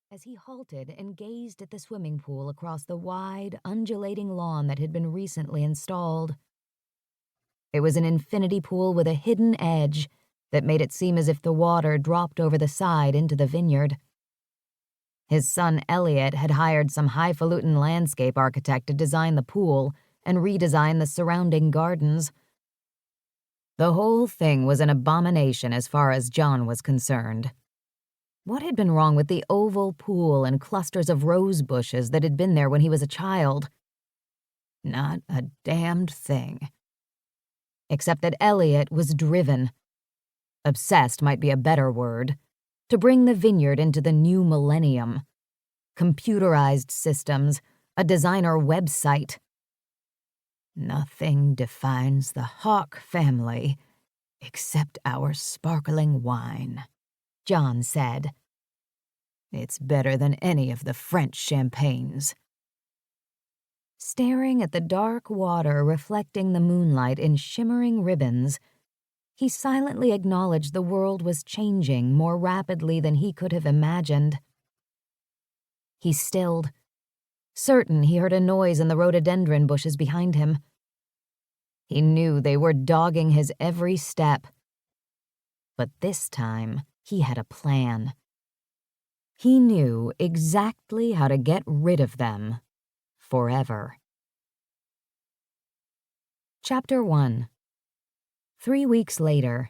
as he halted and gazed at the swimming pool across the wide, undulating lawn that had been recently installed. It was an infinity pool with a hidden edge that made it seem as if the water dropped over the side into the vineyard. His son Elliot had hired some highfalutin landscape architect to design the pool and redesign the surrounding gardens. The whole thing was an abomination as far as John was concerned. What had been wrong with the oval pool and clusters of rose bushes that had been there when he was a child? Not a damned thing. Except that Elliot was driven. Obsessed might be a better word. To bring the vineyard into the new millennium. Computerized systems, a designer website. Nothing defines the Hawke family except our sparkling wine, John said. It's better than any of the French champagnes. Staring at the dark water reflecting the moonlight in shimmering ribbons, he silently acknowledged the world was changing more rapidly than he could have imagined. He stilled, certain he heard a noise in the rhododendron bushes behind him. He knew they were dogging his every step. But this time, he had a plan. He knew exactly how to get rid of them, forever. Chapter 1. 3 weeks later,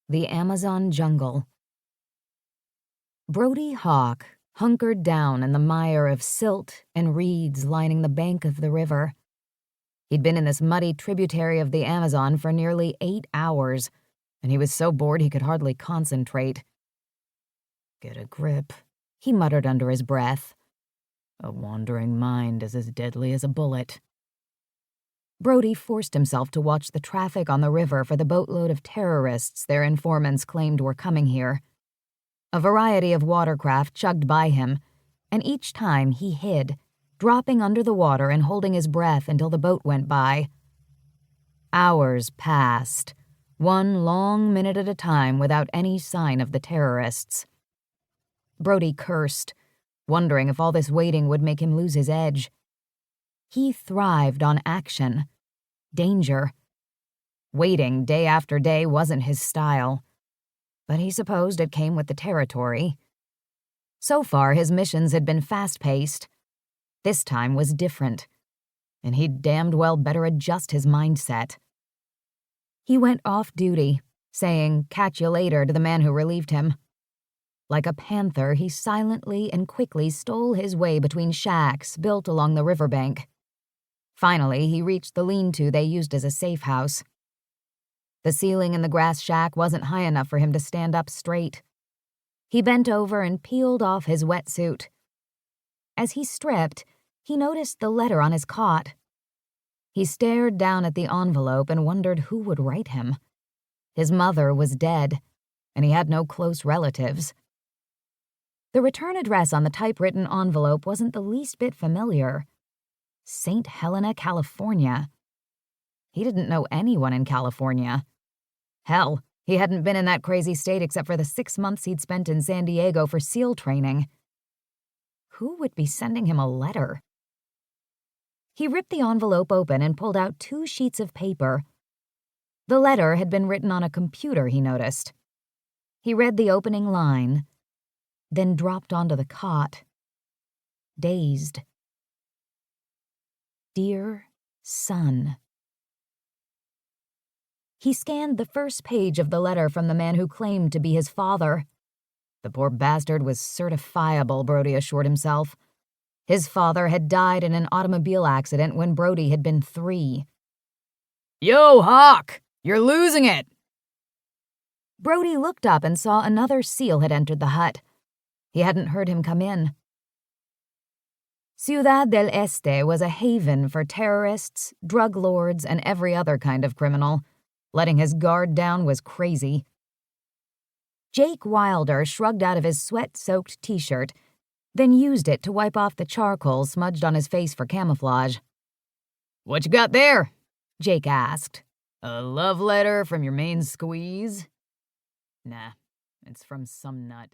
the Amazon jungle. Brody Hawke hunkered down in the mire of silt and reeds lining the bank of the river. He'd been in this muddy tributary of the Amazon for nearly 8 hours, and he was so bored he could hardly concentrate. Get a grip, he muttered under his breath. A wandering mind is as deadly as a bullet. Brody forced himself to watch the traffic on the river for the boatload of terrorists their informants claimed were coming here. A variety of watercraft chugged by him, and each time he hid, dropping under the water and holding his breath until the boat went by. Hours passed, one long minute at a time without any sign of the terrorists. Brody cursed, wondering if all this waiting would make him lose his edge. He thrived on action, danger. Waiting day after day wasn't his style, but he supposed it came with the territory. So far, his missions had been fast-paced. This time was different, and he'd damned well better adjust his mindset. He went off duty, saying, "Catch you later," to the man who relieved him. Like a panther, he silently and quickly stole his way between shacks built along the riverbank. Finally, he reached the lean-to they used as a safe house. The ceiling in the grass shack wasn't high enough for him to stand up straight. He bent over and peeled off his wetsuit. As he stripped, he noticed the letter on his cot. He stared down at the envelope and wondered who would write him. His mother was dead, and he had no close relatives. The return address on the typewritten envelope wasn't the least bit familiar. St. Helena, California. He didn't know anyone in California. Hell, he hadn't been in that crazy state except for the 6 months he'd spent in San Diego for SEAL training. Who would be sending him a letter? He ripped the envelope open and pulled out 2 sheets of paper. The letter had been written on a computer, he noticed. He read the opening line, then dropped onto the cot, dazed. Dear son. He scanned the first page of the letter from the man who claimed to be his father. The poor bastard was certifiable, Brody assured himself. His father had died in an automobile accident when Brody had been 3. "Yo, Hawke! You're losing it!" Brody looked up and saw another SEAL had entered the hut. He hadn't heard him come in. Ciudad del Este was a haven for terrorists, drug lords, and every other kind of criminal. Letting his guard down was crazy. Jake Wilder shrugged out of his sweat-soaked t-shirt, then used it to wipe off the charcoal smudged on his face for camouflage. "What you got there?" Jake asked. "A love letter from your main squeeze?" "Nah, it's from some nut."